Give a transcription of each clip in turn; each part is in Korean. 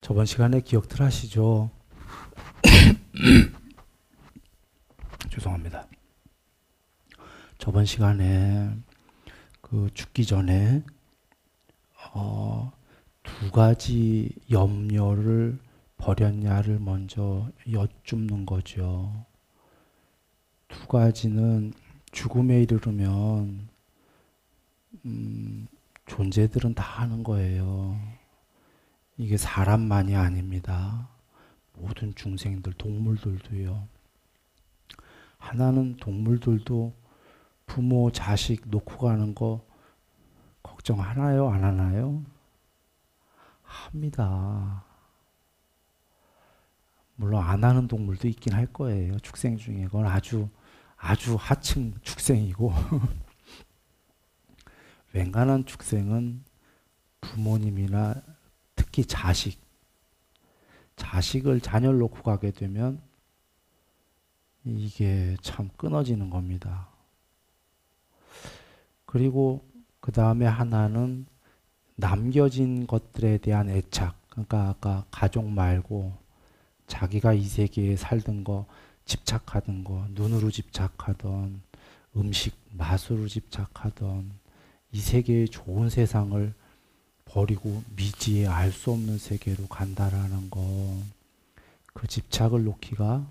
저번 시간에 기억들 하시죠? 죄송합니다. 저번 시간에 죽기 전에 두 가지 염려를 버렸냐를 먼저 여쭙는 거죠. 두 가지는 죽음에 이르르면 존재들은 다 하는 거예요. 이게 사람만이 아닙니다. 모든 중생들, 동물들도요. 하나는 동물들도 부모, 자식 놓고 가는 거 걱정하나요? 안 하나요? 합니다. 물론 안 하는 동물도 있긴 할 거예요. 축생 중에. 그건 아주 하층 축생이고 웬간한 축생은 부모님이나 특히 자식을 자녀를 놓고 가게 되면 이게 참 끊어지는 겁니다. 그리고 그 다음에 하나는 남겨진 것들에 대한 애착. 그러니까 아까 가족 말고 자기가 이 세계에 살던 거, 집착하던 거, 눈으로 집착하던 음식 맛으로 집착하던 이 세계의 좋은 세상을 버리고 미지의 알 수 없는 세계로 간다라는 거. 그 집착을 놓기가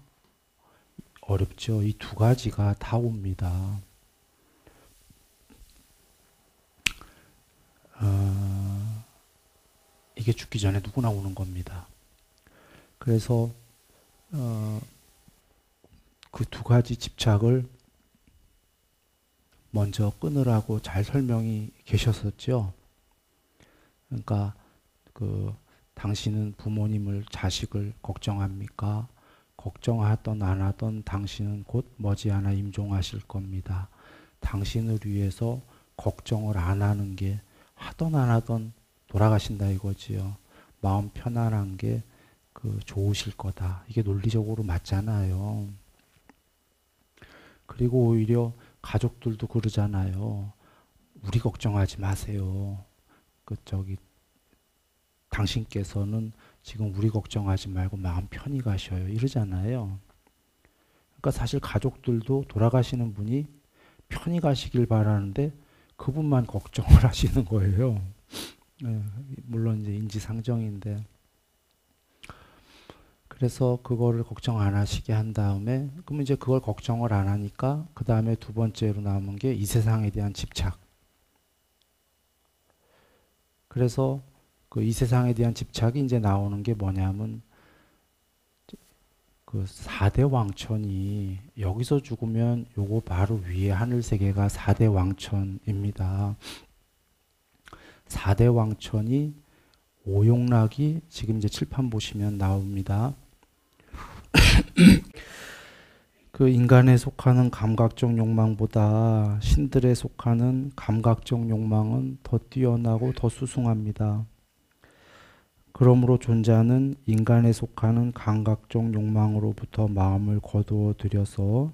어렵죠. 이 두 가지가 다 옵니다. 이게 죽기 전에 누구나 오는 겁니다. 그래서 그 두 가지 집착을 먼저 끊으라고 잘 설명이 계셨었죠. 그러니까 당신은 부모님을, 자식을 걱정합니까? 걱정하던 안 하던 당신은 곧 머지않아 임종하실 겁니다. 당신을 위해서 걱정을 안 하는 게 하던 안 하던 돌아가신다 이거지요. 마음 편안한 게 좋으실 거다. 이게 논리적으로 맞잖아요. 그리고 오히려 가족들도 그러잖아요. 우리 걱정하지 마세요. 당신께서는 지금 우리 걱정하지 말고 마음 편히 가셔요. 이러잖아요. 그러니까 사실 가족들도 돌아가시는 분이 편히 가시길 바라는데 그분만 걱정을 하시는 거예요. 물론 이제 인지상정인데. 그래서 그거를 걱정 안 하시게 한 다음에, 그럼 이제 그걸 걱정을 안 하니까 그 다음에 두 번째로 남은 게 이 세상에 대한 집착. 그래서 이 세상에 대한 집착이 이제 나오는 게 뭐냐면 4대 왕천이 여기서 죽으면 요거 바로 위에 하늘세계가 4대 왕천입니다. 4대 왕천이 오용락이 지금 이제 칠판 보시면 나옵니다. 인간에 속하는 감각적 욕망보다 신들에 속하는 감각적 욕망은 더 뛰어나고 더 수승합니다. 그러므로 존재하는 인간에 속하는 감각적 욕망으로부터 마음을 거두어 들여서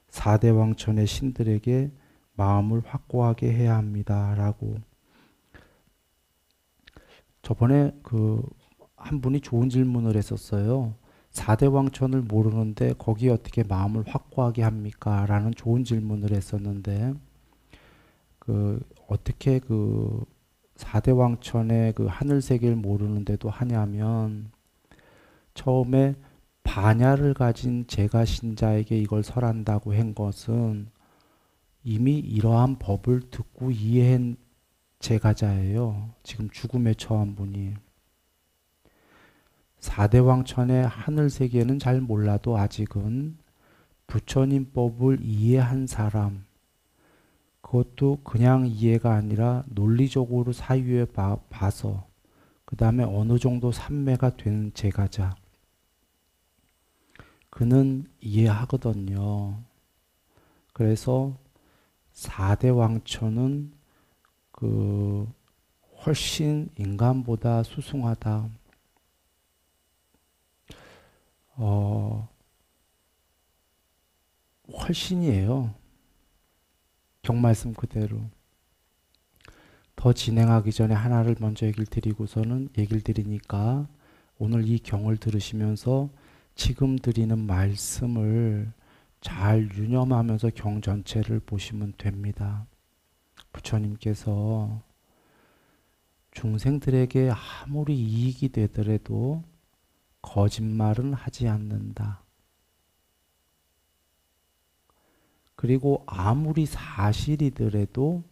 4대 왕천의 신들에게 마음을 확고하게 해야 합니다. 라고. 저번에 한 분이 좋은 질문을 했었어요. 4대 왕천을 모르는데 거기에 어떻게 마음을 확고하게 합니까? 라는 좋은 질문을 했었는데 어떻게 4대 왕천의 하늘 세계를 모르는데도 하냐면 처음에 반야를 가진 제가 신자에게 이걸 설한다고 한 것은 이미 이러한 법을 듣고 이해한 제가자예요. 지금 죽음에 처한 분이. 4대 왕천의 하늘 세계는 잘 몰라도 아직은 부처님 법을 이해한 사람, 그것도 그냥 이해가 아니라 논리적으로 사유에 봐서 그 다음에 어느 정도 삼매가 된 제가자, 그는 이해하거든요. 그래서 4대 왕천은 훨씬 인간보다 수승하다. 훨씬이에요. 경말씀 그대로. 더 진행하기 전에 하나를 먼저 얘기를 드리고서는 얘기를 드리니까 오늘 이 경을 들으시면서 지금 드리는 말씀을 잘 유념하면서 경 전체를 보시면 됩니다. 부처님께서 중생들에게 아무리 이익이 되더라도 거짓말은 하지 않는다. 그리고 아무리 사실이더라도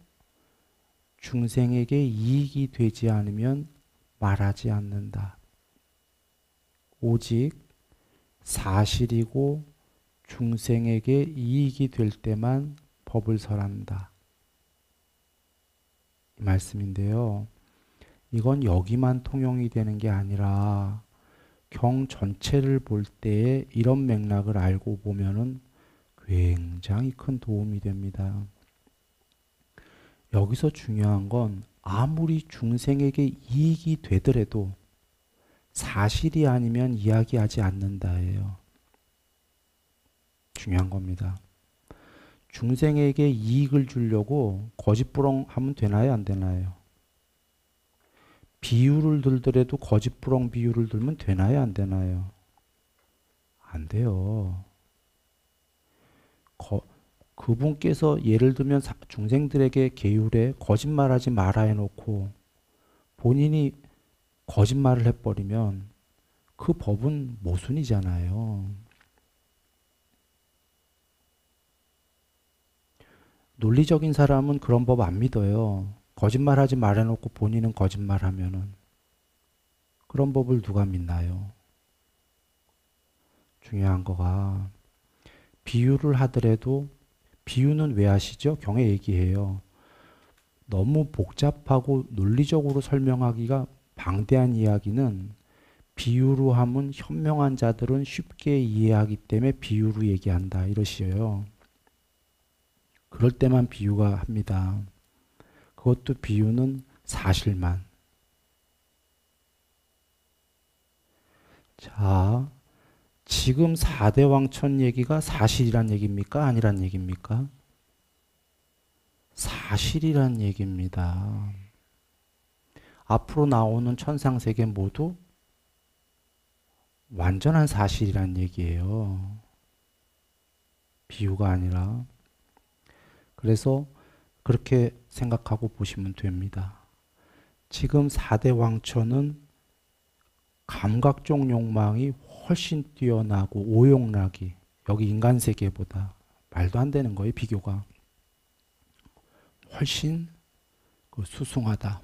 중생에게 이익이 되지 않으면 말하지 않는다. 오직 사실이고 중생에게 이익이 될 때만 법을 설한다. 이 말씀인데요. 이건 여기만 통용이 되는 게 아니라 경 전체를 볼 때에 이런 맥락을 알고 보면은 굉장히 큰 도움이 됩니다. 여기서 중요한 건 아무리 중생에게 이익이 되더라도 사실이 아니면 이야기하지 않는다예요. 중요한 겁니다. 중생에게 이익을 주려고 거짓부렁하면 되나요? 안 되나요? 비유를 들더라도 거짓부렁 비유를 들면 되나요? 안 되나요? 안 돼요. 그분께서 예를 들면 중생들에게 계율에 거짓말하지 마라 해놓고 본인이 거짓말을 해버리면 그 법은 모순이잖아요. 논리적인 사람은 그런 법 안 믿어요. 거짓말하지 말아놓고 본인은 거짓말하면은 그런 법을 누가 믿나요? 중요한 거가 비유를 하더라도 비유는 왜 하시죠? 경에 얘기해요. 너무 복잡하고 논리적으로 설명하기가 방대한 이야기는 비유로 하면 현명한 자들은 쉽게 이해하기 때문에 비유로 얘기한다 이러시어요. 그럴 때만 비유가 합니다. 그것도 비유는 사실만. 자, 지금 4대 왕천 얘기가 사실이란 얘기입니까? 아니란 얘기입니까? 사실이란 얘기입니다. 앞으로 나오는 천상세계 모두 완전한 사실이란 얘기예요. 비유가 아니라. 그래서 그렇게 생각하고 보시면 됩니다. 지금 4대 왕천은 감각적 욕망이 훨씬 뛰어나고 오용락이 여기 인간 세계보다 말도 안 되는 거예요. 비교가. 훨씬 수승하다.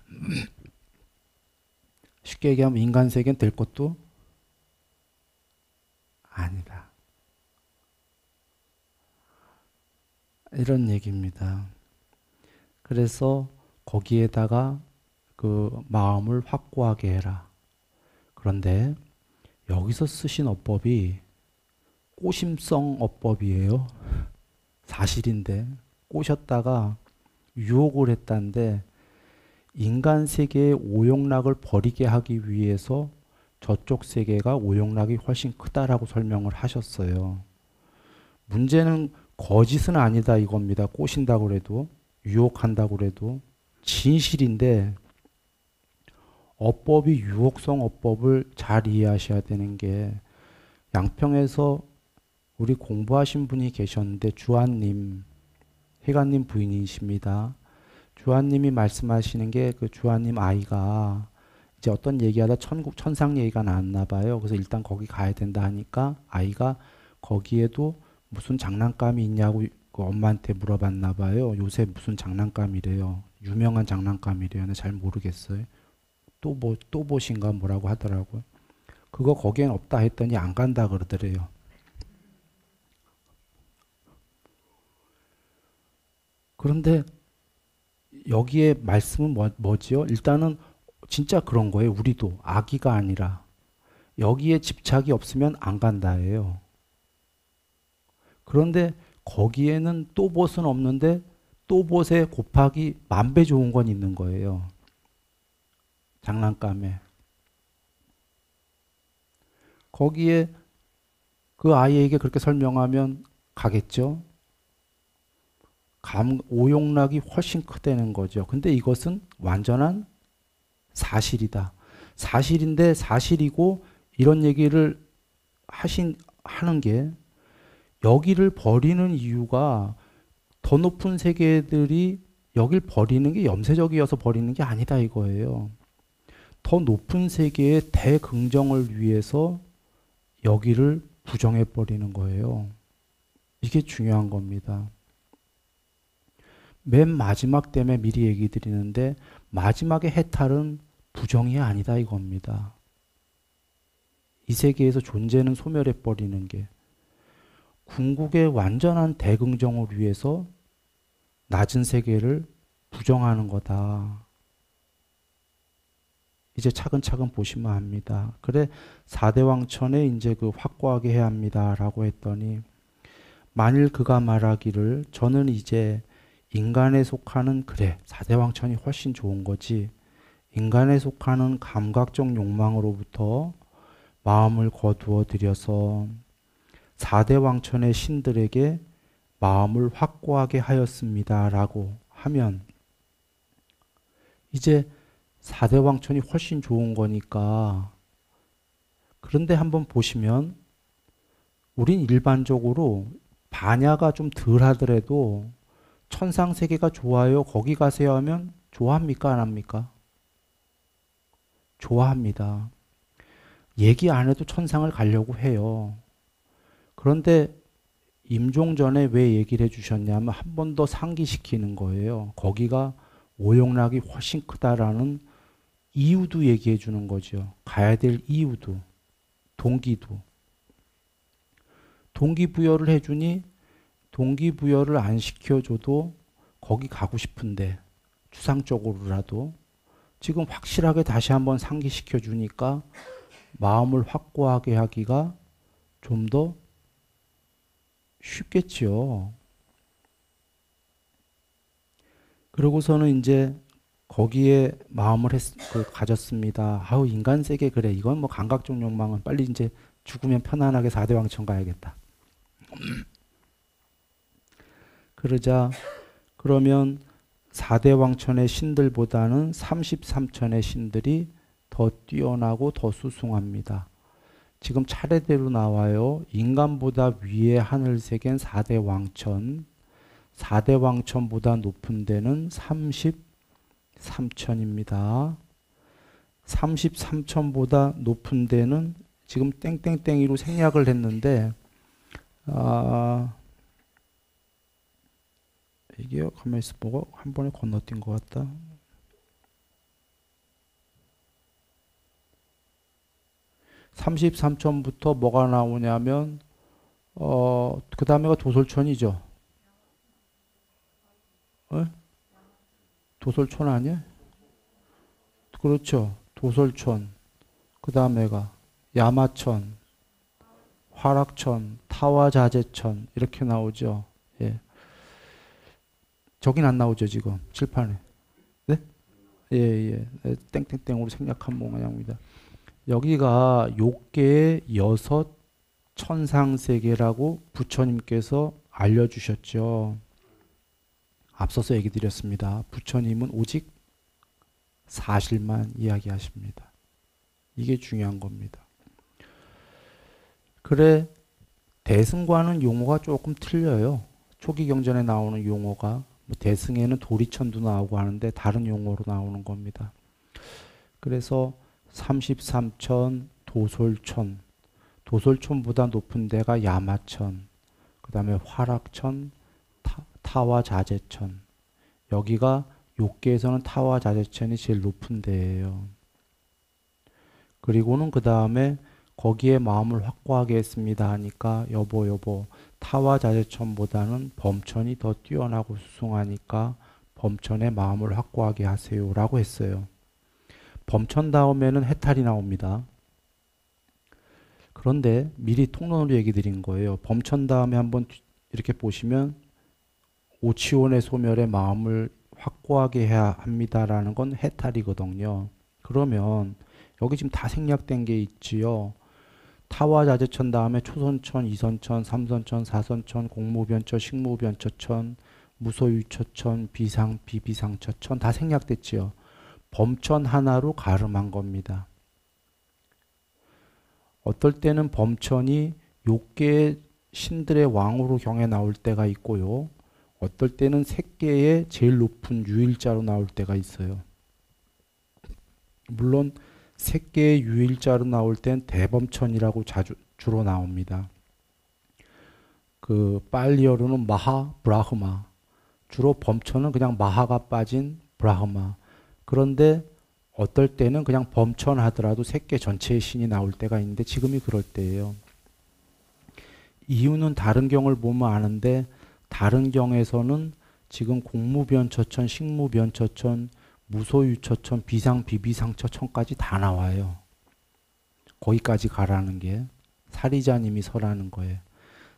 쉽게 얘기하면 인간 세계는 될 것도 아니다. 이런 얘기입니다. 그래서 거기에다가 그 마음을 확고하게 해라. 그런데 여기서 쓰신 어법이 꼬심성 어법이에요. 사실인데 꼬셨다가 유혹을 했다는데 인간 세계의 오용락을 버리게 하기 위해서 저쪽 세계가 오용락이 훨씬 크다라고 설명을 하셨어요. 문제는 거짓은 아니다 이겁니다. 꼬신다고 그래도 유혹한다고 그래도 진실인데 어법이 유혹성 어법을 잘 이해하셔야 되는 게 양평에서 우리 공부하신 분이 계셨는데 주한님, 희관님 부인이십니다. 주한님이 말씀하시는 게 그 주한님 아이가 이제 어떤 얘기하다 천상 얘기가 나왔나 봐요. 그래서 일단 거기 가야 된다 하니까 아이가 거기에도 무슨 장난감이 있냐고 그 엄마한테 물어봤나 봐요. 요새 무슨 장난감이래요. 유명한 장난감이래요. 잘 모르겠어요. 또 보신가 뭐라고 하더라고요. 그거 거기엔 없다 했더니 안 간다 그러더래요. 그런데 여기에 말씀은 뭐지요? 일단은 진짜 그런 거예요. 우리도 아기가 아니라 여기에 집착이 없으면 안 간다예요. 그런데 거기에는 또봇은 없는데 또봇에 곱하기 10,000배 좋은 건 있는 거예요. 장난감에. 거기에 그 아이에게 그렇게 설명하면 가겠죠? 오용락이 훨씬 크다는 거죠. 근데 이것은 완전한 사실이다. 사실인데 사실이고 이런 얘기를 하는 게 여기를 버리는 이유가 더 높은 세계들이 여길 버리는 게 염세적이어서 버리는 게 아니다 이거예요. 더 높은 세계의 대긍정을 위해서 여기를 부정해 버리는 거예요. 이게 중요한 겁니다. 맨 마지막 때문에 미리 얘기 드리는데 마지막의 해탈은 부정이 아니다 이겁니다. 이 세계에서 존재는 소멸해 버리는 게 궁극의 완전한 대긍정을 위해서 낮은 세계를 부정하는 거다. 이제 차근차근 보시면 압니다. 그래 4대 왕천에 이제 그 확고하게 해야 합니다라고 했더니 만일 그가 말하기를 저는 이제 인간에 속하는 그래 4대 왕천이 훨씬 좋은 거지 인간에 속하는 감각적 욕망으로부터 마음을 거두어 들여서 4대 왕천의 신들에게 마음을 확고하게 하였습니다라고 하면 이제 4대 왕천이 훨씬 좋은 거니까 그런데 한번 보시면 우린 일반적으로 반야가 좀 덜 하더라도 천상세계가 좋아요. 거기 가세요 하면 좋아합니까? 안 합니까? 좋아합니다. 얘기 안 해도 천상을 가려고 해요. 그런데 임종전에 왜 얘기를 해주셨냐면 한 번 더 상기시키는 거예요. 거기가 오용락이 훨씬 크다라는 이유도 얘기해 주는 거죠. 가야 될 이유도, 동기도. 동기부여를 해주니 동기부여를 안 시켜줘도 거기 가고 싶은데 추상적으로라도 지금 확실하게 다시 한번 상기시켜 주니까 마음을 확고하게 하기가 좀 더 쉽겠지요. 그러고서는 이제 거기에 마음을 가졌습니다. 아우 인간 세계 그래 이건 뭐 감각적 욕망은 빨리 이제 죽으면 편안하게 4대 왕천 가야겠다. 그러자 그러면 4대 왕천의 신들보다는 33천의 신들이 더 뛰어나고 더 수승합니다. 지금 차례대로 나와요. 인간보다 위에 하늘세계는 4대 왕천, 4대 왕천보다 높은 데는 33천입니다. 33천보다 높은 데는 지금 땡땡땡이로 생략을 했는데 이게 가만히 있어 보고 한 번에 건너뛴 것 같다. (33천부터) 뭐가 나오냐면 그 다음에가 도솔천이죠. 도솔천 아니야? 그렇죠. 도솔천. 그 다음에가 야마천, 화락천, 타와자재천 이렇게 나오죠. 예. 저긴 안 나오죠 지금 칠판에. 네? 예. 땡땡땡으로 생략한 모양입니다. 여기가 욕계의 6 천상세계라고 부처님께서 알려주셨죠. 앞서서 얘기 드렸습니다. 부처님은 오직 사실만 이야기하십니다. 이게 중요한 겁니다. 그래 대승과는 용어가 조금 틀려요. 초기 경전에 나오는 용어가 대승에는 도리천도 나오고 하는데 다른 용어로 나오는 겁니다. 그래서 33천, 도솔천, 도솔천보다 높은 데가 야마천, 그 다음에 화락천, 타와자재천. 여기가 욕계에서는 타와자재천이 제일 높은 데예요. 그리고는 그 다음에 거기에 마음을 확고하게 했습니다 하니까 여보 타와자재천보다는 범천이 더 뛰어나고 수승하니까 범천에 마음을 확고하게 하세요 라고 했어요. 범천 다음에는 해탈이 나옵니다. 그런데 미리 통론으로 얘기 드린 거예요. 범천 다음에 한번 이렇게 보시면 오치원의 소멸에 마음을 확고하게 해야 합니다라는 건 해탈이거든요. 그러면 여기 지금 다 생략된 게 있지요. 타와자재천 다음에 초선천, 이선천, 삼선천, 사선천, 공무변처, 식무변처천, 무소유처천, 비상, 비비상처천 다 생략됐지요. 범천 하나로 가름한 겁니다. 어떨 때는 범천이 욕계의 신들의 왕으로 경에 나올 때가 있고요. 어떨 때는 색계의 제일 높은 유일자로 나올 때가 있어요. 물론 색계의 유일자로 나올 땐 대범천이라고 주로 나옵니다. 그 빨리어로는 마하 브라흐마, 주로 범천은 그냥 마하가 빠진 브라흐마. 그런데 어떨 때는 그냥 범천 하더라도 색계 전체의 신이 나올 때가 있는데 지금이 그럴 때예요. 이유는 다른 경을 보면 아는데 다른 경에서는 지금 공무변처천, 식무변처천, 무소유처천, 비상, 비비상처천까지 다 나와요. 거기까지 가라는 게 사리자님이 서라는 거예요.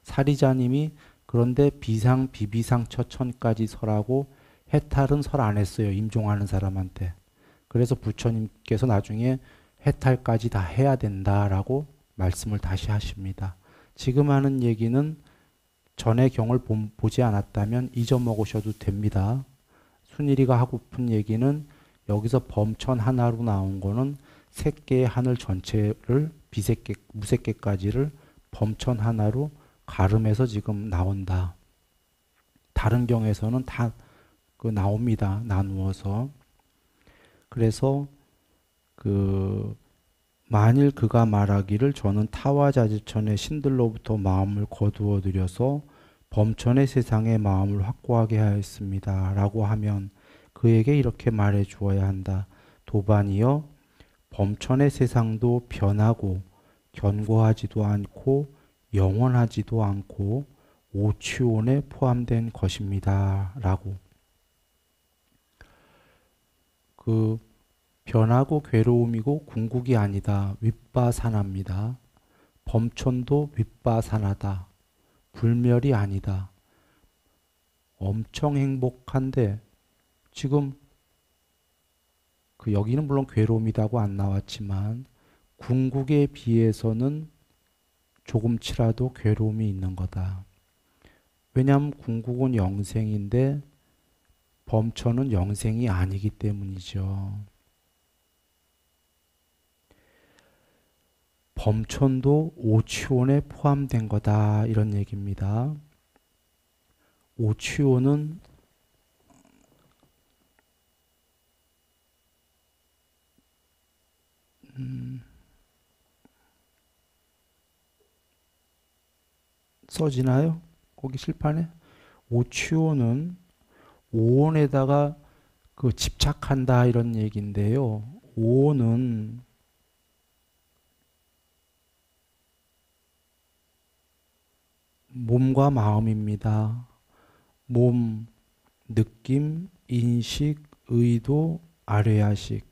사리자님이 그런데 비상, 비비상처천까지 서라고 해탈은 설 안 했어요. 임종하는 사람한테. 그래서 부처님께서 나중에 해탈까지 다 해야 된다라고 말씀을 다시 하십니다. 지금 하는 얘기는 전의 경을 보지 않았다면 잊어먹으셔도 됩니다. 순일이가 하고픈 얘기는 여기서 범천 하나로 나온 거는 색계의 하늘 전체를 비색계, 무색계까지를 범천 하나로 가름해서 지금 나온다. 다른 경에서는 다 나옵니다. 나누어서. 그래서 만일 그가 말하기를 저는 타와자지천의 신들로부터 마음을 거두어 들여서 범천의 세상에 마음을 확고하게 하였습니다. 라고 하면 그에게 이렇게 말해 주어야 한다. 도반이여, 범천의 세상도 변하고 견고하지도 않고 영원하지도 않고 오취온에 포함된 것입니다. 라고. 변하고 괴로움이고 궁극이 아니다. 윗바산합니다. 범천도 윗바산하다. 불멸이 아니다. 엄청 행복한데 지금 여기는 물론 괴로움이라고 안 나왔지만 궁극에 비해서는 조금치라도 괴로움이 있는 거다. 왜냐하면 궁극은 영생인데 범천은 영생이 아니기 때문이죠. 범천도 오취온에 포함된 거다 이런 얘기입니다. 오취온은 써지나요? 거기 실판에? 오취온은 오온에다가 집착한다 이런 얘기인데요. 오온은 몸과 마음입니다. 몸, 느낌, 인식, 의도, 아뢰야식.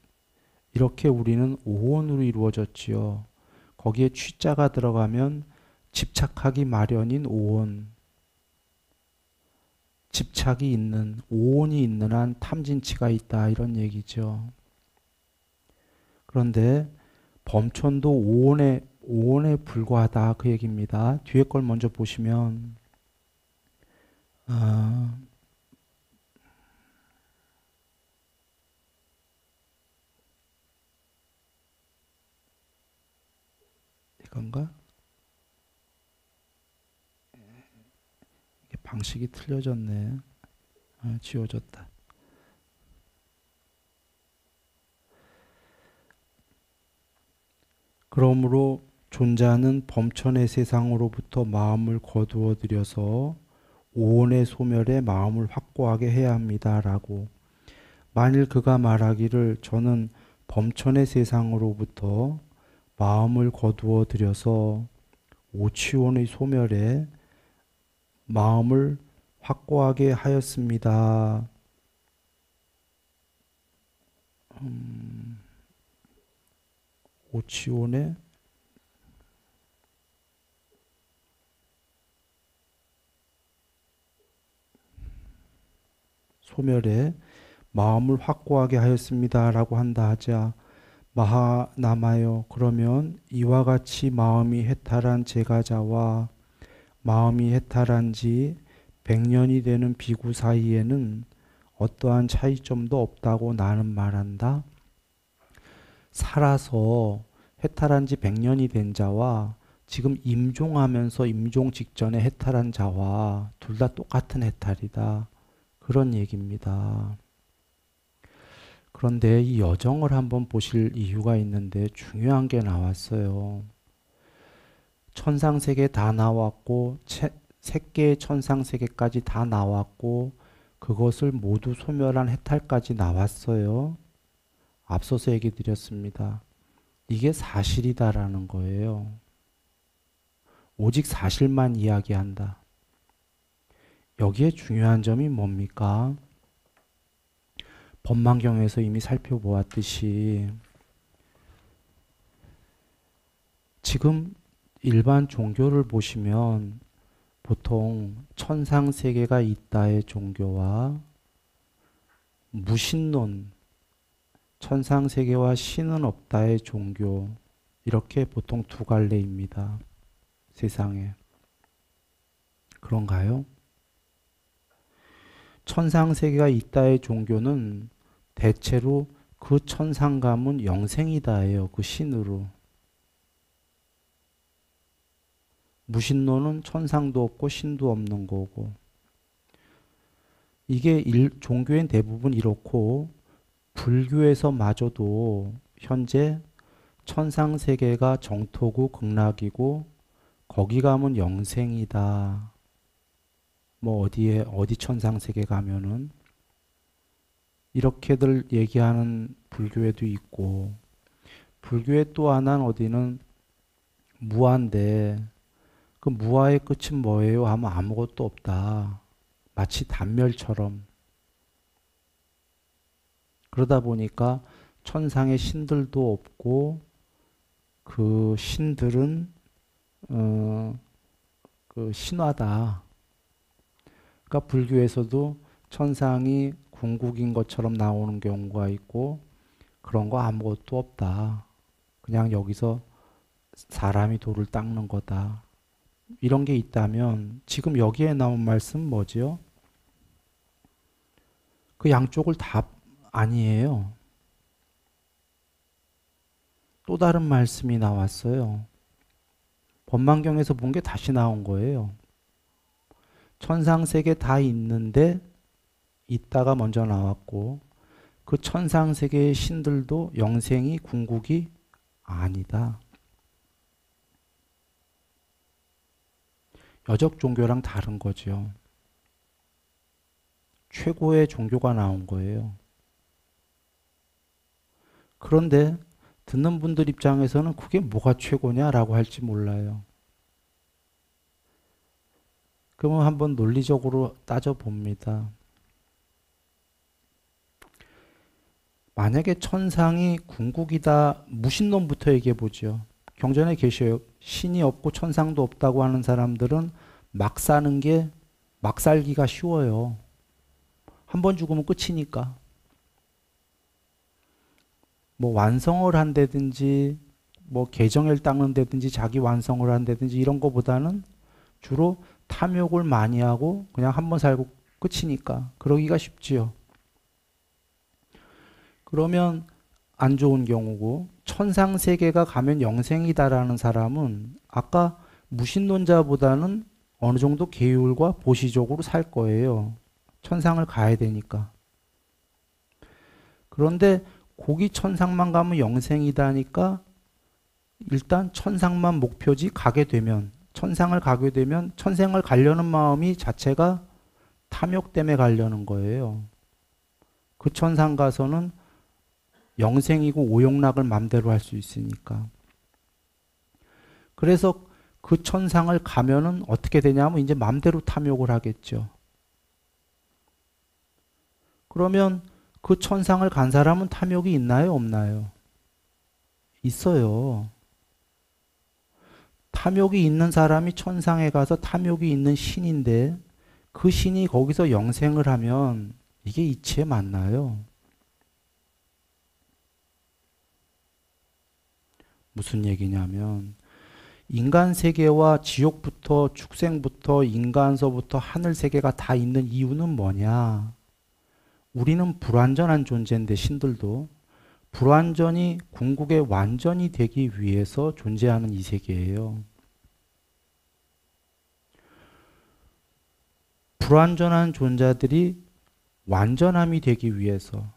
이렇게 우리는 오온으로 이루어졌지요. 거기에 취자가 들어가면 집착하기 마련인 오온. 집착이 있는, 오온이 있는 한 탐진치가 있다 이런 얘기죠. 그런데 범천도 오온에 불과하다 그 얘기입니다. 뒤에 걸 먼저 보시면 이건가? 이게 방식이 틀려졌네. 지워졌다. 그러므로 존자는 범천의 세상으로부터 마음을 거두어 들여서 오온의 소멸에 마음을 확고하게 해야 합니다라고. 만일 그가 말하기를 저는 범천의 세상으로부터 마음을 거두어 들여서 오취온의 소멸에 마음을 확고하게 하였습니다. 오취온의 소멸에 마음을 확고하게 하였습니다라고 한다 하자 마하나마요. 그러면 이와 같이 마음이 해탈한 제가자와 마음이 해탈한 지 100년이 되는 비구 사이에는 어떠한 차이점도 없다고 나는 말한다. 살아서 해탈한 지 100년이 된 자와 지금 임종하면서 임종 직전에 해탈한 자와 둘 다 똑같은 해탈이다. 그런 얘기입니다. 그런데 이 여정을 한번 보실 이유가 있는데 중요한 게 나왔어요. 천상세계 다 나왔고 색계의 천상세계까지 다 나왔고 그것을 모두 소멸한 해탈까지 나왔어요. 앞서서 얘기 드렸습니다. 이게 사실이다라는 거예요. 오직 사실만 이야기한다. 여기에 중요한 점이 뭡니까? 법망경에서 이미 살펴보았듯이 지금 일반 종교를 보시면 보통 천상세계가 있다의 종교와 무신론, 천상세계와 신은 없다의 종교, 이렇게 보통 두 갈래입니다. 세상에. 그런가요? 천상세계가 있다의 종교는 대체로 그 천상감은 영생이다예요. 그 신으로. 무신론은 천상도 없고 신도 없는 거고. 이게 종교의 대부분 이렇고 불교에서마저도 현재 천상세계가 정토고 극락이고 거기 가면 영생이다. 뭐 어디 천상세계 가면은 이렇게들 얘기하는 불교에도 있고 불교의 또 하나는 어디는 무아인데 그 무아의 끝은 뭐예요? 하면 아무것도 없다. 마치 단멸처럼. 그러다 보니까 천상의 신들도 없고 그 신들은 그 신화다. 그러니까 불교에서도 천상이 궁극인 것처럼 나오는 경우가 있고 그런 거 아무것도 없다. 그냥 여기서 사람이 돌을 닦는 거다. 이런 게 있다면 지금 여기에 나온 말씀 뭐지요? 그 양쪽을 다 아니에요. 또 다른 말씀이 나왔어요. 법망경에서 본 게 다시 나온 거예요. 천상세계 다 있는데 있다가 먼저 나왔고 그 천상세계의 신들도 영생이 궁극이 아니다. 여적 종교랑 다른 거죠. 최고의 종교가 나온 거예요. 그런데 듣는 분들 입장에서는 그게 뭐가 최고냐라고 할지 몰라요. 그러면 한번 논리적으로 따져봅니다. 만약에 천상이 궁극이다, 무신론부터 얘기해보죠. 경전에 계셔요. 신이 없고 천상도 없다고 하는 사람들은 막 사는 게, 막 살기가 쉬워요. 한 번 죽으면 끝이니까. 뭐 완성을 한다든지, 뭐 계정을 닦는다든지, 자기 완성을 한다든지 이런 거보다는 주로 탐욕을 많이 하고 그냥 한 번 살고 끝이니까 그러기가 쉽지요. 그러면 안 좋은 경우고 천상세계가 가면 영생이다라는 사람은 아까 무신론자보다는 어느 정도 계율과 보시적으로 살 거예요. 천상을 가야 되니까. 그런데 거기 천상만 가면 영생이다니까 일단 천상만 목표지 가게 되면 천상을 가게 되면 천생을 가려는 마음이 자체가 탐욕 때문에 가려는 거예요. 그 천상 가서는 영생이고 오용락을 맘대로 할 수 있으니까. 그래서 그 천상을 가면은 어떻게 되냐면 이제 맘대로 탐욕을 하겠죠. 그러면 그 천상을 간 사람은 탐욕이 있나요? 없나요? 있어요. 탐욕이 있는 사람이 천상에 가서 탐욕이 있는 신인데 그 신이 거기서 영생을 하면 이게 이치에 맞나요? 무슨 얘기냐면 인간 세계와 지옥부터 축생부터 인간서부터 하늘 세계가 다 있는 이유는 뭐냐? 우리는 불완전한 존재인데 신들도 불완전히 궁극의 완전이 되기 위해서 존재하는 이 세계예요. 불완전한 존재들이 완전함이 되기 위해서,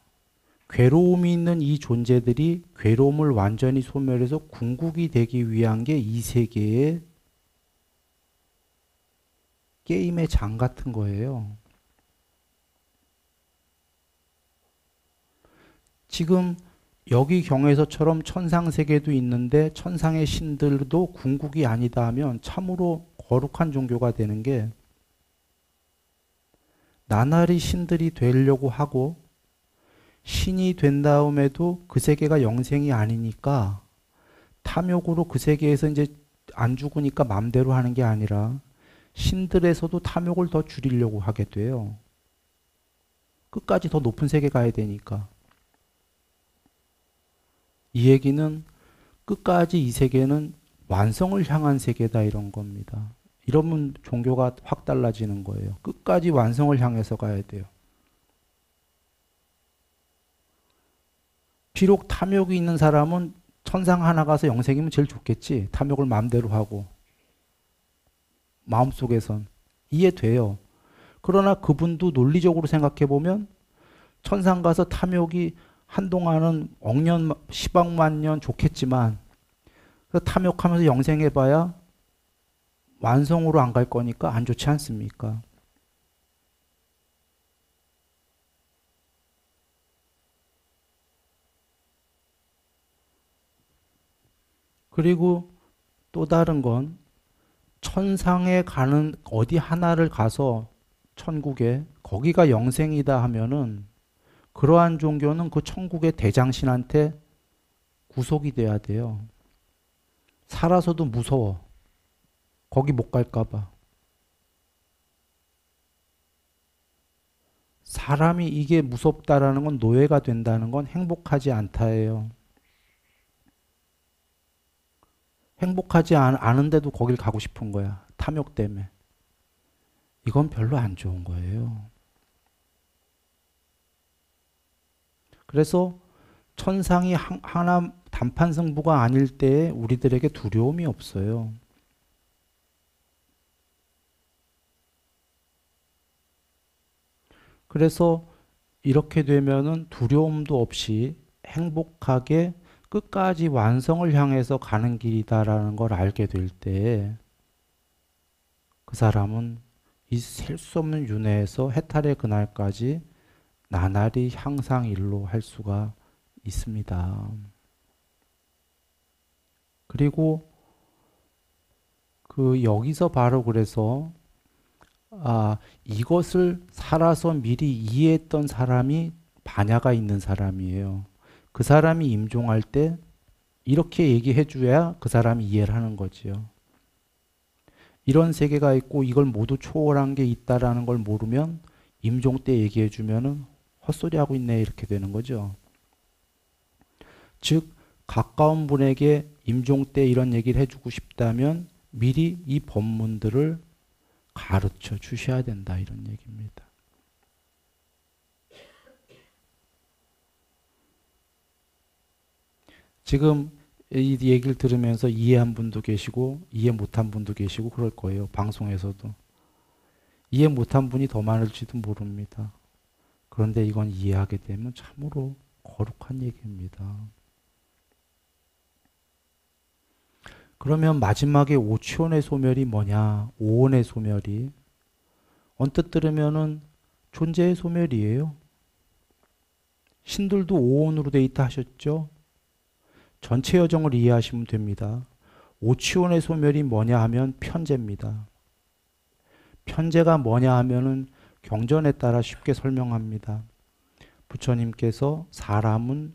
괴로움이 있는 이 존재들이 괴로움을 완전히 소멸해서 궁극이 되기 위한 게 이 세계의 게임의 장 같은 거예요. 지금 여기 경에서처럼 천상세계도 있는데 천상의 신들도 궁극이 아니다 하면 참으로 거룩한 종교가 되는 게, 나날이 신들이 되려고 하고 신이 된 다음에도 그 세계가 영생이 아니니까 탐욕으로 그 세계에서 이제 안 죽으니까 맘대로 하는 게 아니라 신들에서도 탐욕을 더 줄이려고 하게 돼요. 끝까지 더 높은 세계 가야 되니까. 이 얘기는 끝까지 이 세계는 완성을 향한 세계다 이런 겁니다. 이러면 종교가 확 달라지는 거예요. 끝까지 완성을 향해서 가야 돼요. 비록 탐욕이 있는 사람은 천상 하나 가서 영생이면 제일 좋겠지. 탐욕을 마음대로 하고. 마음속에선. 이해돼요. 그러나 그분도 논리적으로 생각해 보면 천상 가서 탐욕이 한동안은 억년, 10억만 년 좋겠지만 탐욕하면서 영생해봐야 완성으로 안 갈 거니까 안 좋지 않습니까? 그리고 또 다른 건 천상에 가는 어디 하나를 가서 천국에 거기가 영생이다 하면은 그러한 종교는 그 천국의 대장신한테 구속이 돼야 돼요. 살아서도 무서워. 거기 못 갈까 봐. 사람이 이게 무섭다라는 건, 노예가 된다는 건 행복하지 않다예요. 행복하지 않은데도 거길 가고 싶은 거야. 탐욕 때문에. 이건 별로 안 좋은 거예요. 그래서 천상이 하나 단판 승부가 아닐 때에 우리들에게 두려움이 없어요. 그래서 이렇게 되면은 두려움도 없이 행복하게 끝까지 완성을 향해서 가는 길이다라는 걸 알게 될 때 그 사람은 이 셀 수 없는 윤회에서 해탈의 그날까지 나날이 향상일로 할 수가 있습니다. 그리고 여기서 바로 그래서 이것을 살아서 미리 이해했던 사람이 반야가 있는 사람이에요. 그 사람이 임종할 때 이렇게 얘기해 줘야 그 사람이 이해를 하는 거지요. 이런 세계가 있고 이걸 모두 초월한 게 있다라는 걸 모르면 임종 때 얘기해 주면은 헛소리 하고 있네 이렇게 되는 거죠. 즉 가까운 분에게 임종 때 이런 얘기를 해주고 싶다면 미리 이 법문들을 가르쳐 주셔야 된다 이런 얘기입니다. 지금 이 얘기를 들으면서 이해한 분도 계시고 이해 못한 분도 계시고 그럴 거예요. 방송에서도. 이해 못한 분이 더 많을지도 모릅니다. 그런데 이건 이해하게 되면 참으로 거룩한 얘기입니다. 그러면 마지막에 오치원의 소멸이 뭐냐? 오온의 소멸이 언뜻 들으면은 존재의 소멸이에요. 신들도 오온으로 돼 있다 하셨죠? 전체 여정을 이해하시면 됩니다. 오치원의 소멸이 뭐냐 하면 편재입니다. 편재가 뭐냐 하면은 경전에 따라 쉽게 설명합니다. 부처님께서 사람은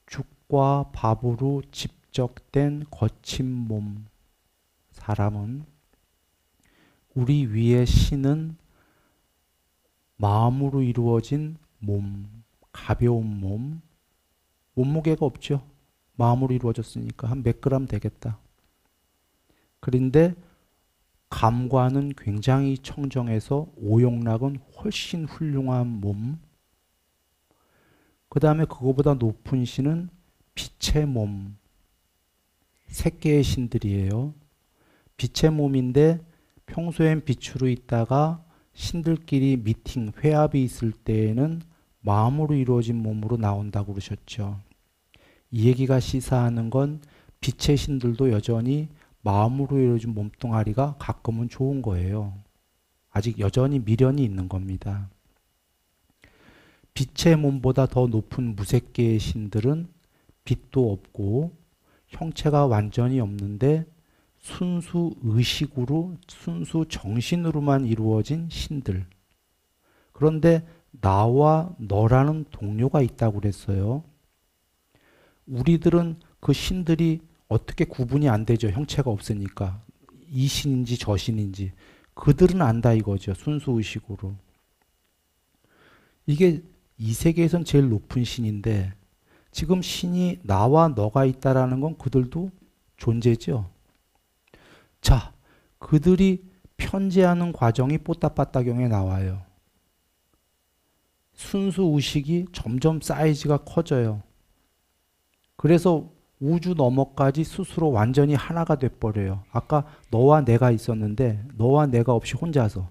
죽과 밥으로 집적된 거친 몸, 사람은 우리 위의 신은 마음으로 이루어진 몸, 가벼운 몸, 몸무게가 없죠. 마음으로 이루어졌으니까 한 몇 그램 되겠다. 그런데 감관은 굉장히 청정해서 오용락은 훨씬 훌륭한 몸. 그 다음에 그거보다 높은 신은 빛의 몸, 세 개의 신들이에요. 빛의 몸인데 평소엔 빛으로 있다가 신들끼리 미팅, 회합이 있을 때에는 마음으로 이루어진 몸으로 나온다고 그러셨죠. 이 얘기가 시사하는 건 빛의 신들도 여전히 마음으로 이루어진 몸뚱아리가 가끔은 좋은 거예요. 아직 여전히 미련이 있는 겁니다. 빛의 몸보다 더 높은 무색계의 신들은 빛도 없고 형체가 완전히 없는데 순수 의식으로, 순수 정신으로만 이루어진 신들. 그런데 나와 너라는 동료가 있다고 그랬어요. 우리들은 그 신들이 어떻게 구분이 안 되죠. 형체가 없으니까. 이 신인지 저 신인지. 그들은 안다 이거죠. 순수 의식으로. 이게 이 세계에선 제일 높은 신인데 지금 신이 나와 너가 있다라는 건 그들도 존재죠. 자, 그들이 편재하는 과정이 뽀따빠따경에 나와요. 순수 의식이 점점 사이즈가 커져요. 그래서 우주 너머까지 스스로 완전히 하나가 돼버려요. 아까 너와 내가 있었는데 너와 내가 없이 혼자서.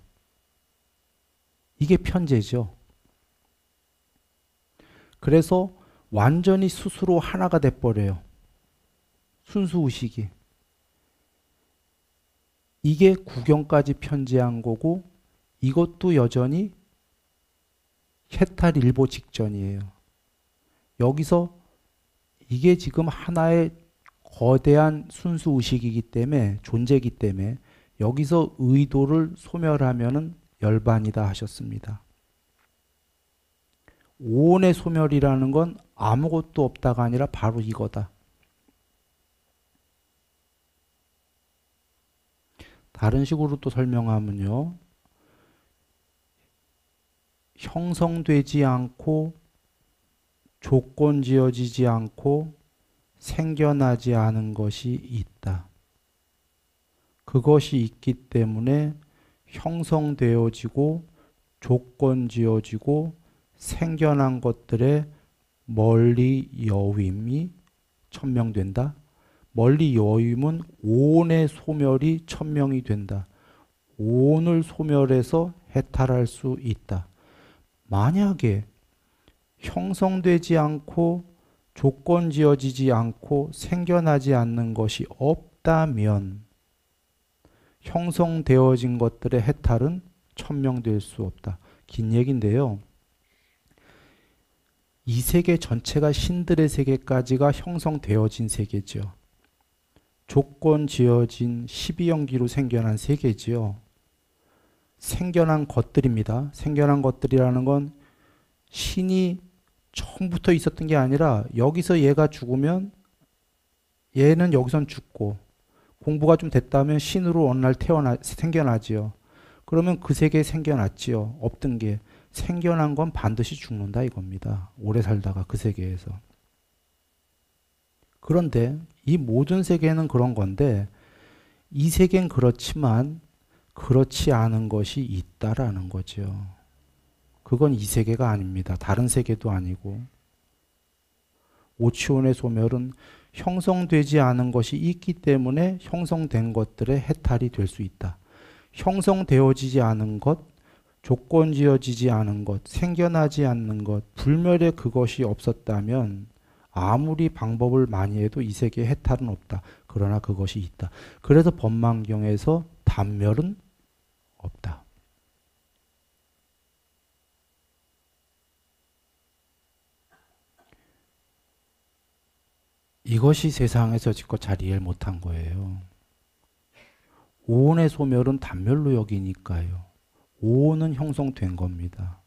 이게 편재죠. 그래서 완전히 스스로 하나가 돼버려요. 순수 의식이. 이게 구경까지 편재한 거고 이것도 여전히 해탈일보 직전이에요. 여기서 이게 지금 하나의 거대한 순수 의식이기 때문에 존재이기 때문에 여기서 의도를 소멸하면은 열반이다 하셨습니다. 오온의 소멸이라는 건 아무것도 없다가 아니라 바로 이거다. 다른 식으로 또 설명하면요. 형성되지 않고 조건 지어지지 않고 생겨나지 않은 것이 있다. 그것이 있기 때문에 형성되어지고 조건 지어지고 생겨난 것들의 멀리 여임이 천명된다. 멀리 여임은 오온의 소멸이 천명이 된다. 오온을 소멸해서 해탈할 수 있다. 만약에 형성되지 않고 조건 지어지지 않고 생겨나지 않는 것이 없다면 형성되어진 것들의 해탈은 천명될 수 없다. 긴 얘기인데요. 이 세계 전체가 신들의 세계까지가 형성되어진 세계죠. 조건 지어진 12연기로 생겨난 세계지요. 생겨난 것들입니다. 생겨난 것들이라는 건 신이 처음부터 있었던 게 아니라 여기서 얘가 죽으면 얘는 여기선 죽고 공부가 좀 됐다면 신으로 어느 날 생겨나지요. 그러면 그 세계에 생겨났지요. 없던 게. 생겨난 건 반드시 죽는다 이겁니다. 오래 살다가 그 세계에서. 그런데 이 모든 세계는 그런 건데 이 세계는 그렇지만 그렇지 않은 것이 있다라는 거죠. 그건 이 세계가 아닙니다. 다른 세계도 아니고. 오치온의 소멸은 형성되지 않은 것이 있기 때문에 형성된 것들의 해탈이 될 수 있다. 형성되어지지 않은 것, 조건 지어지지 않은 것, 생겨나지 않는 것, 불멸의 그것이 없었다면 아무리 방법을 많이 해도 이 세계에 해탈은 없다. 그러나 그것이 있다. 그래서 법망경에서 단멸은 없다. 이것이 세상에서 지껏 잘 이해를 못한 거예요. 오온의 소멸은 단멸로 여기니까요. 오온은 형성된 겁니다.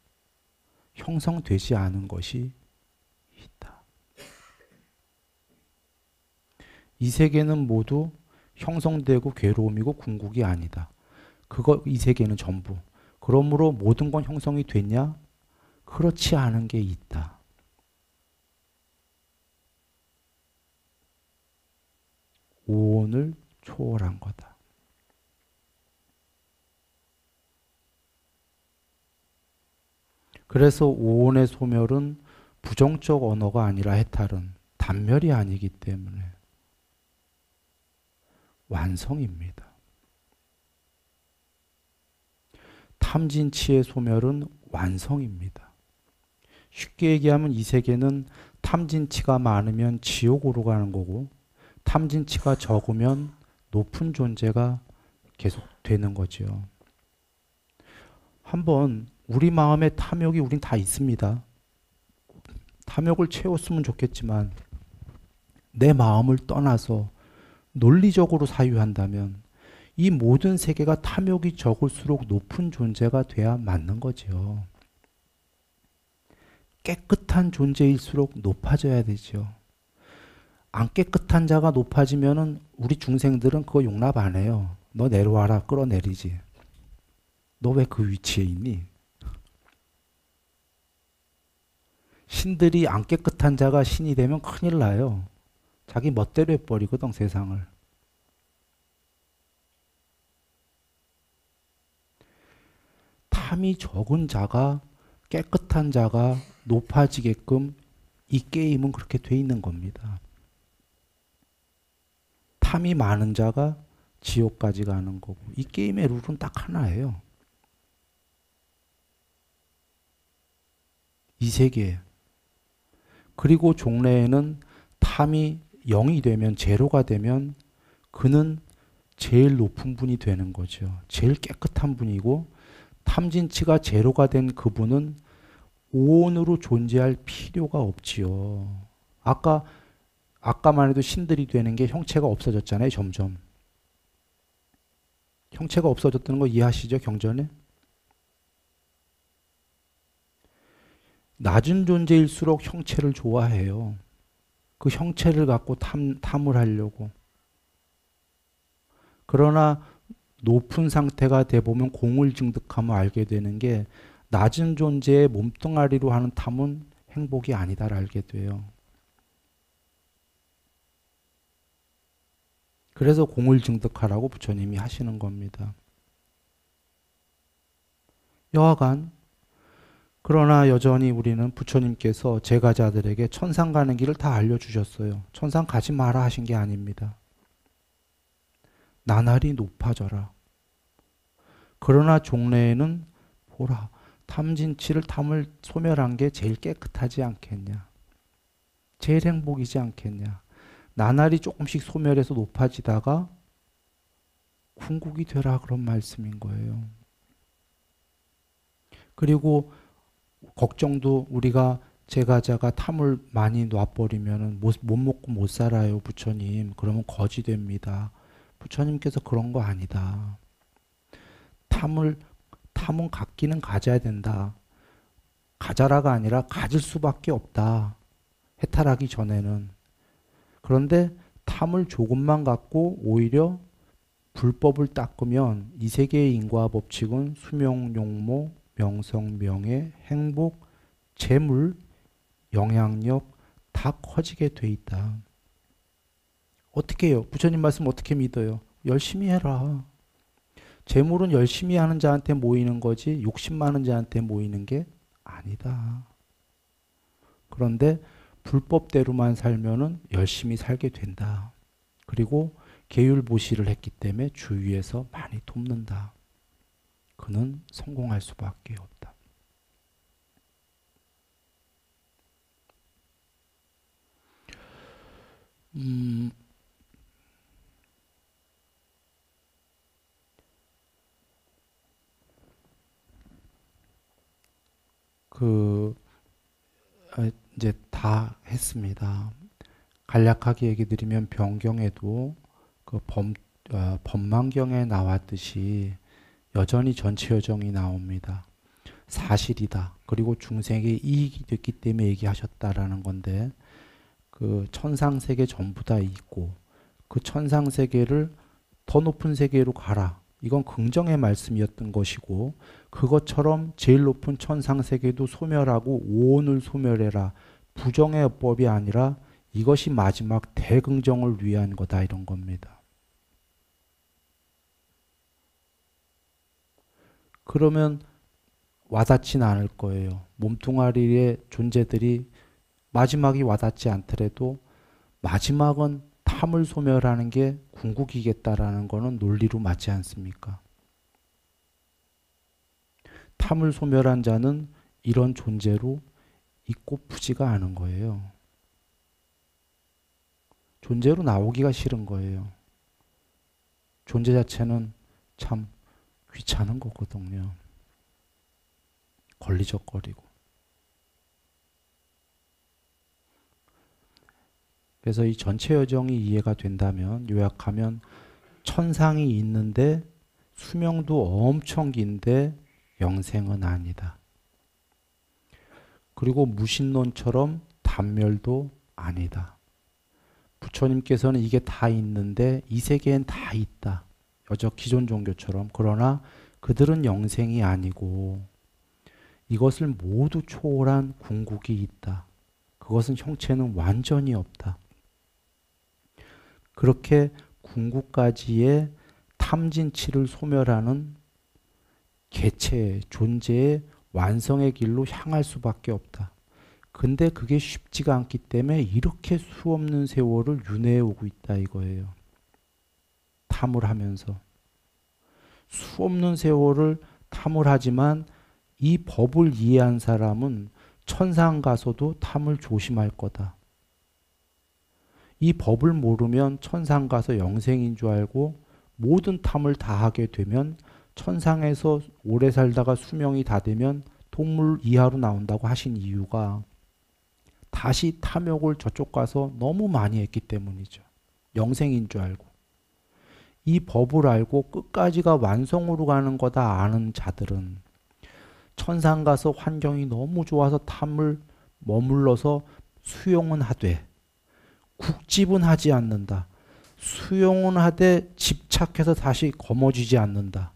형성되지 않은 것이 있다. 이 세계는 모두 형성되고 괴로움이고 궁극이 아니다. 이 세계는 전부. 그러므로 모든 건 형성이 됐냐? 그렇지 않은 게 있다. 오온을 초월한 거다. 그래서 오온의 소멸은 부정적 언어가 아니라 해탈은 단멸이 아니기 때문에 완성입니다. 탐진치의 소멸은 완성입니다. 쉽게 얘기하면 이 세계는 탐진치가 많으면 지옥으로 가는 거고 탐진치가 적으면 높은 존재가 계속 되는 거죠. 한번 우리 마음에 탐욕이 우린 다 있습니다. 탐욕을 채웠으면 좋겠지만 내 마음을 떠나서 논리적으로 사유한다면 이 모든 세계가 탐욕이 적을수록 높은 존재가 돼야 맞는 거죠. 깨끗한 존재일수록 높아져야 되죠. 안 깨끗한 자가 높아지면은 우리 중생들은 그거 용납 안 해요. 너 내려와라 끌어내리지. 너 왜 그 위치에 있니? 신들이 안 깨끗한 자가 신이 되면 큰일 나요. 자기 멋대로 해버리거든 세상을. 탐이 적은 자가 깨끗한 자가 높아지게끔 이 게임은 그렇게 돼 있는 겁니다. 탐이 많은 자가 지옥까지 가는 거고 이 게임의 룰은 딱 하나예요. 이 세계. 그리고 종래에는 탐이 0이 되면 제로가 되면 그는 제일 높은 분이 되는 거죠. 제일 깨끗한 분이고 탐진치가 제로가 된 그분은 오온으로 존재할 필요가 없지요. 아까만 해도 신들이 되는 게 형체가 없어졌잖아요. 점점. 형체가 없어졌다는 거 이해하시죠? 경전에? 낮은 존재일수록 형체를 좋아해요. 그 형체를 갖고 탐을 하려고. 그러나 높은 상태가 돼보면 공을 증득하면 알게 되는 게 낮은 존재의 몸뚱아리로 하는 탐은 행복이 아니다를 알게 돼요. 그래서 공을 증득하라고 부처님이 하시는 겁니다. 여하간 그러나 여전히 우리는 부처님께서 제가자들에게 천상 가는 길을 다 알려주셨어요. 천상 가지 마라 하신 게 아닙니다. 나날이 높아져라. 그러나 종래에는 보라. 탐진치를 탐을 소멸한 게 제일 깨끗하지 않겠냐. 제일 행복이지 않겠냐. 나날이 조금씩 소멸해서 높아지다가 궁극이 되라 그런 말씀인 거예요. 그리고 걱정도 우리가 제가자가 탐을 많이 놔버리면 못 먹고 못 살아요 부처님. 그러면 거지 됩니다. 부처님께서 그런 거 아니다. 탐은 갖기는 가져야 된다. 가져라가 아니라 가질 수밖에 없다. 해탈하기 전에는. 그런데 탐을 조금만 갖고 오히려 불법을 닦으면 이 세계의 인과 법칙은 수명, 용모, 명성, 명예, 행복, 재물, 영향력 다 커지게 돼 있다. 어떻게 해요? 부처님 말씀 어떻게 믿어요? 열심히 해라. 재물은 열심히 하는 자한테 모이는 거지 욕심 많은 자한테 모이는 게 아니다. 그런데 불법대로만 살면은 열심히 살게 된다. 그리고 계율보시를 했기 때문에 주위에서 많이 돕는다. 그는 성공할 수밖에 없다. 이제 다 했습니다. 간략하게 얘기 드리면 병경에도 그 법망경에 나왔듯이 여전히 전체 여정이 나옵니다. 사실이다. 그리고 중생에게 이익이 됐기 때문에 얘기하셨다라는 건데 그 천상세계 전부 다 있고 그 천상세계를 더 높은 세계로 가라. 이건 긍정의 말씀이었던 것이고 그것처럼 제일 높은 천상세계도 소멸하고 오온을 소멸해라. 부정의 법이 아니라 이것이 마지막 대긍정을 위한 거다 이런 겁니다. 그러면 와닿지는 않을 거예요. 몸뚱아리의 존재들이 마지막이 와닿지 않더라도 마지막은 탐을 소멸하는 게 궁극이겠다라는 거는 논리로 맞지 않습니까? 탐을 소멸한 자는 이런 존재로 있고 푸지가 않은 거예요. 존재로 나오기가 싫은 거예요. 존재 자체는 참 귀찮은 거거든요. 걸리적거리고. 그래서 이 전체 여정이 이해가 된다면, 요약하면 천상이 있는데 수명도 엄청 긴데 영생은 아니다. 그리고 무신론처럼 단멸도 아니다. 부처님께서는 이게 다 있는데 이 세계엔 다 있다. 여저 기존 종교처럼. 그러나 그들은 영생이 아니고 이것을 모두 초월한 궁극이 있다. 그것은 형체는 완전히 없다. 그렇게 궁극까지의 탐진치를 소멸하는 개체의 존재의 완성의 길로 향할 수밖에 없다. 근데 그게 쉽지가 않기 때문에 이렇게 수없는 세월을 윤회해 오고 있다 이거예요. 탐을 하면서. 수없는 세월을 탐을 하지만 이 법을 이해한 사람은 천상 가서도 탐을 조심할 거다. 이 법을 모르면 천상 가서 영생인 줄 알고 모든 탐을 다 하게 되면 천상에서 오래 살다가 수명이 다 되면 동물 이하로 나온다고 하신 이유가 다시 탐욕을 저쪽 가서 너무 많이 했기 때문이죠. 영생인 줄 알고. 이 법을 알고 끝까지가 완성으로 가는 거다 아는 자들은 천상 가서 환경이 너무 좋아서 탐을 머물러서 수용은 하되 국집은 하지 않는다. 수용은 하되 집착해서 다시 거머쥐지 않는다.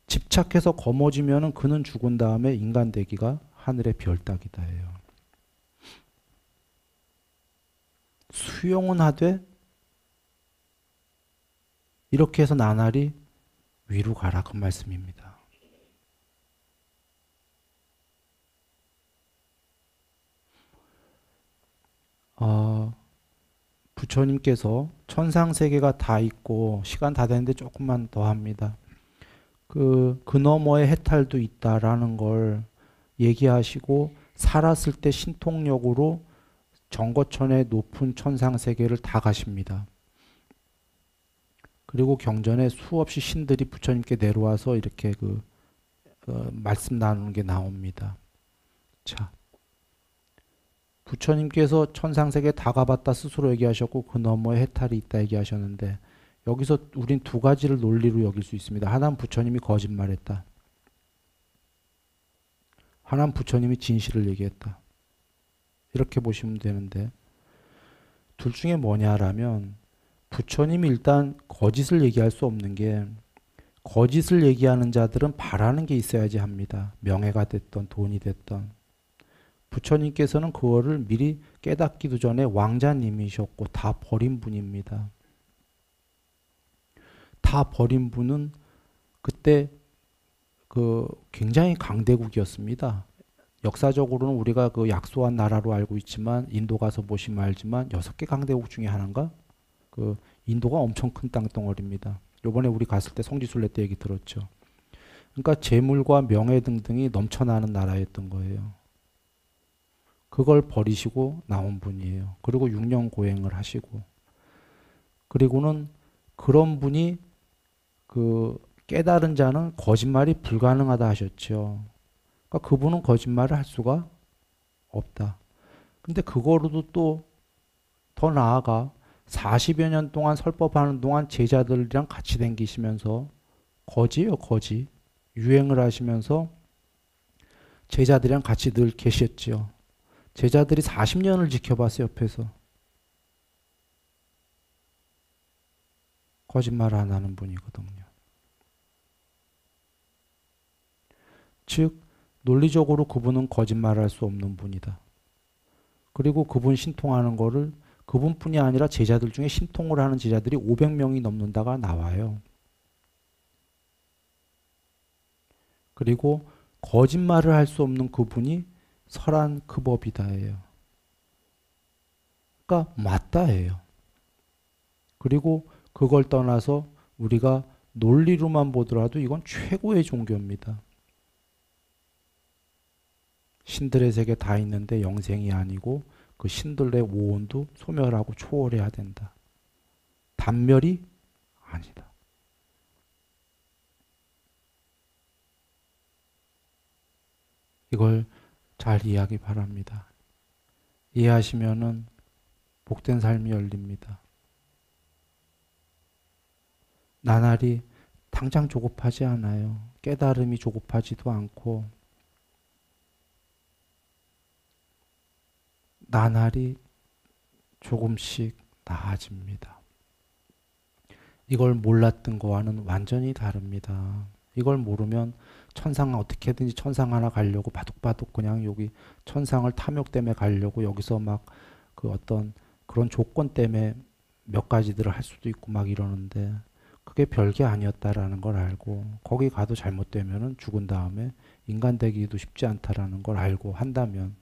집착해서 거머쥐면은 그는 죽은 다음에 인간 되기가 하늘의 별 따기다 해요. 수용은 하되 이렇게 해서 나날이 위로 가라 그 말씀입니다. 부처님께서 천상세계가 다 있고 시간 다 됐는데 조금만 더 합니다. 그 너머에 해탈도 있다라는 걸 얘기하시고 살았을 때 신통력으로 정거천의 높은 천상세계를 다 가십니다. 그리고 경전에 수없이 신들이 부처님께 내려와서 이렇게 말씀 나누는 게 나옵니다. 자, 부처님께서 천상세계 다 가봤다 스스로 얘기하셨고 그 너머에 해탈이 있다 얘기하셨는데 여기서 우린 두 가지를 논리로 여길 수 있습니다. 하나는 부처님이 거짓말했다. 하나는 부처님이 진실을 얘기했다. 이렇게 보시면 되는데 둘 중에 뭐냐라면 부처님이 일단 거짓을 얘기할 수 없는 게 거짓을 얘기하는 자들은 바라는 게 있어야지 합니다. 명예가 됐던 돈이 됐던. 부처님께서는 그거를 미리 깨닫기도 전에 왕자님이셨고 다 버린 분입니다. 다 버린 분은 그때 굉장히 강대국이었습니다. 역사적으로는 우리가 그 약소한 나라로 알고 있지만 인도 가서 보시면 알지만 6개 강대국 중에 하나인가? 인도가 엄청 큰 땅덩어리입니다. 요번에 우리 갔을 때 성지순례 때 얘기 들었죠. 그러니까 재물과 명예 등등이 넘쳐나는 나라였던 거예요. 그걸 버리시고 나온 분이에요. 그리고 6년 고행을 하시고 그리고는 그런 분이 깨달은 자는 거짓말이 불가능하다 하셨죠. 그러니까 그분은 거짓말을 할 수가 없다. 근데 그거로도 또 더 나아가 40여 년 동안 설법하는 동안 제자들이랑 같이 댕기시면서 거지예요, 거지. 유행을 하시면서 제자들이랑 같이 늘 계셨죠. 제자들이 40년을 지켜봤어요, 옆에서. 거짓말 안 하는 분이거든요. 즉 논리적으로 그분은 거짓말할 수 없는 분이다. 그리고 그분 신통하는 거를 그분뿐이 아니라 제자들 중에 신통을 하는 제자들이 500명이 넘는다가 나와요. 그리고 거짓말을 할 수 없는 그분이 설한 그 법이다예요. 그러니까 맞다예요. 그리고 그걸 떠나서 우리가 논리로만 보더라도 이건 최고의 종교입니다. 신들의 세계 다 있는데 영생이 아니고 그 신들의 오온도 소멸하고 초월해야 된다. 단멸이 아니다. 이걸 잘 이해하기 바랍니다. 이해하시면은 복된 삶이 열립니다. 나날이 당장 조급하지 않아요. 깨달음이 조급하지도 않고 나날이 조금씩 나아집니다. 이걸 몰랐던 거와는 완전히 다릅니다. 이걸 모르면 천상 어떻게든지 천상 하나 가려고 바둑바둑 그냥 여기 천상을 탐욕 때문에 가려고 여기서 막 그 어떤 그런 조건 때문에 몇 가지들을 할 수도 있고 막 이러는데 그게 별게 아니었다라는 걸 알고 거기 가도 잘못되면은 죽은 다음에 인간 되기도 쉽지 않다라는 걸 알고 한다면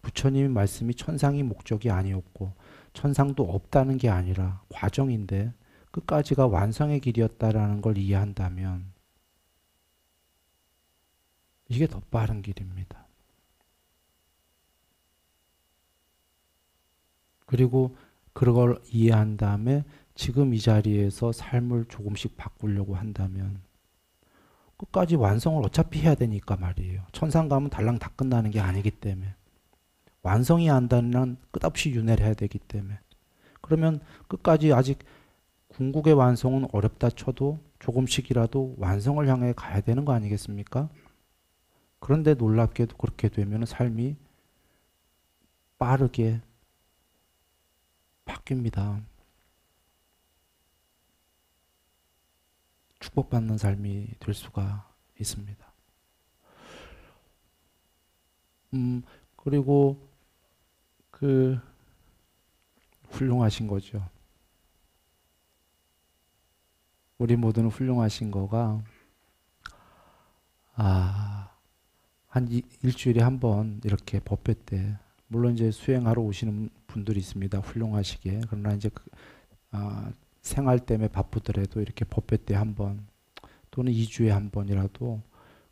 부처님의 말씀이 천상이 목적이 아니었고 천상도 없다는 게 아니라 과정인데 끝까지가 완성의 길이었다라는 걸 이해한다면 이게 더 빠른 길입니다. 그리고 그걸 이해한 다음에 지금 이 자리에서 삶을 조금씩 바꾸려고 한다면 끝까지 완성을 어차피 해야 되니까 말이에요. 천상 가면 달랑 다 끝나는 게 아니기 때문에 완성이 안다는 끝없이 윤회를 해야 되기 때문에 그러면 끝까지 아직 궁극의 완성은 어렵다 쳐도 조금씩이라도 완성을 향해 가야 되는 거 아니겠습니까? 그런데 놀랍게도 그렇게 되면 삶이 빠르게 바뀝니다. 축복받는 삶이 될 수가 있습니다. 그리고 그 훌륭하신 거죠. 우리 모두는 훌륭하신 거가 한 일주일에 한 번 이렇게 법회 때 물론 이제 수행하러 오시는 분들이 있습니다. 훌륭하시게. 그러나 이제 생활 때문에 바쁘더라도 이렇게 법회 때 한 번 또는 2주에 한 번이라도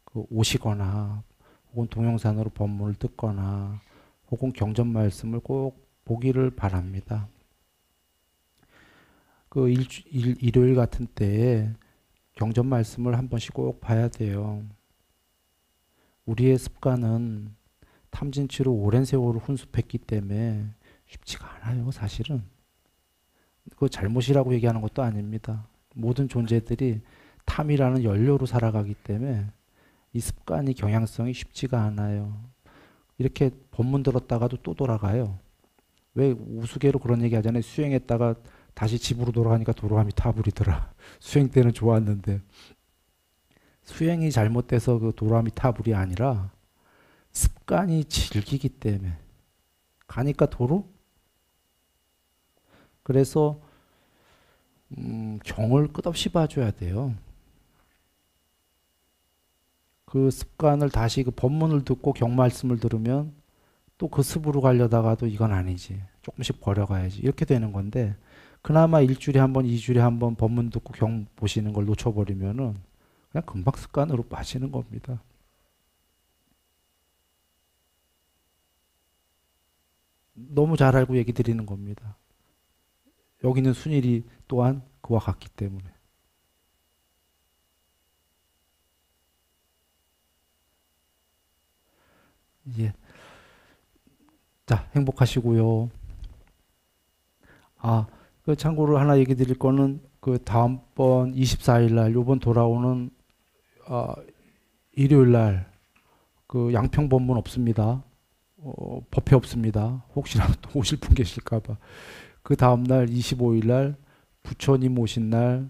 그 오시거나 혹은 동영상으로 법문을 듣거나 혹은 경전 말씀을 꼭 보기를 바랍니다. 그 일요일 같은 때에 경전 말씀을 한 번씩 꼭 봐야 돼요. 우리의 습관은 탐진치로 오랜 세월을 훈습했기 때문에 쉽지가 않아요, 사실은. 그거 잘못이라고 얘기하는 것도 아닙니다. 모든 존재들이 탐이라는 연료로 살아가기 때문에 이 습관이 경향성이 쉽지가 않아요. 이렇게 법문 들었다가도 또 돌아가요. 왜 우스개로 그런 얘기 하잖아요. 수행했다가 다시 집으로 돌아가니까 도로함이 타불이더라. 수행 때는 좋았는데. 수행이 잘못돼서 그 도로함이 타불이 아니라 습관이 질기기 때문에 가니까 도로? 그래서 경을 끝없이 봐줘야 돼요. 그 습관을 다시 그 법문을 듣고 경말씀을 들으면 또 그 습으로 가려다가도 이건 아니지. 조금씩 버려가야지. 이렇게 되는 건데 그나마 일주일에 한 번, 2주일에 한 번 법문 듣고 경 보시는 걸 놓쳐버리면은 그냥 금방 습관으로 빠지는 겁니다. 너무 잘 알고 얘기 드리는 겁니다. 여기는 순일이 또한 그와 같기 때문에. 예. 자, 행복하시고요. 그 참고로 하나 얘기 드릴 거는 그 다음번 24일 날 요번 돌아오는 일요일 날 그 양평 법문 없습니다. 법회 없습니다. 혹시라도 또 오실 분 계실까 봐. 그 다음 날 25일 날 부처님 오신 날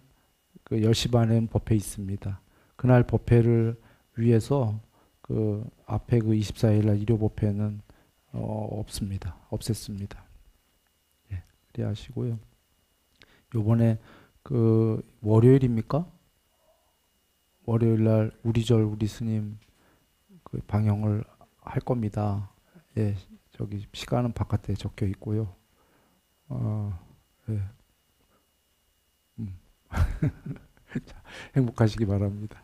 그 10시 반에 법회 있습니다. 그날 법회를 위해서 그 앞에 그 24일 날 일요 법회는 없습니다. 없앴습니다. 예, 그래 하시고요. 요번에 그 월요일입니까? 월요일 날 우리절 우리 스님 그 방영을 할 겁니다. 예, 저기 시간은 바깥에 적혀 있고요. 예. 자, 행복하시기 바랍니다.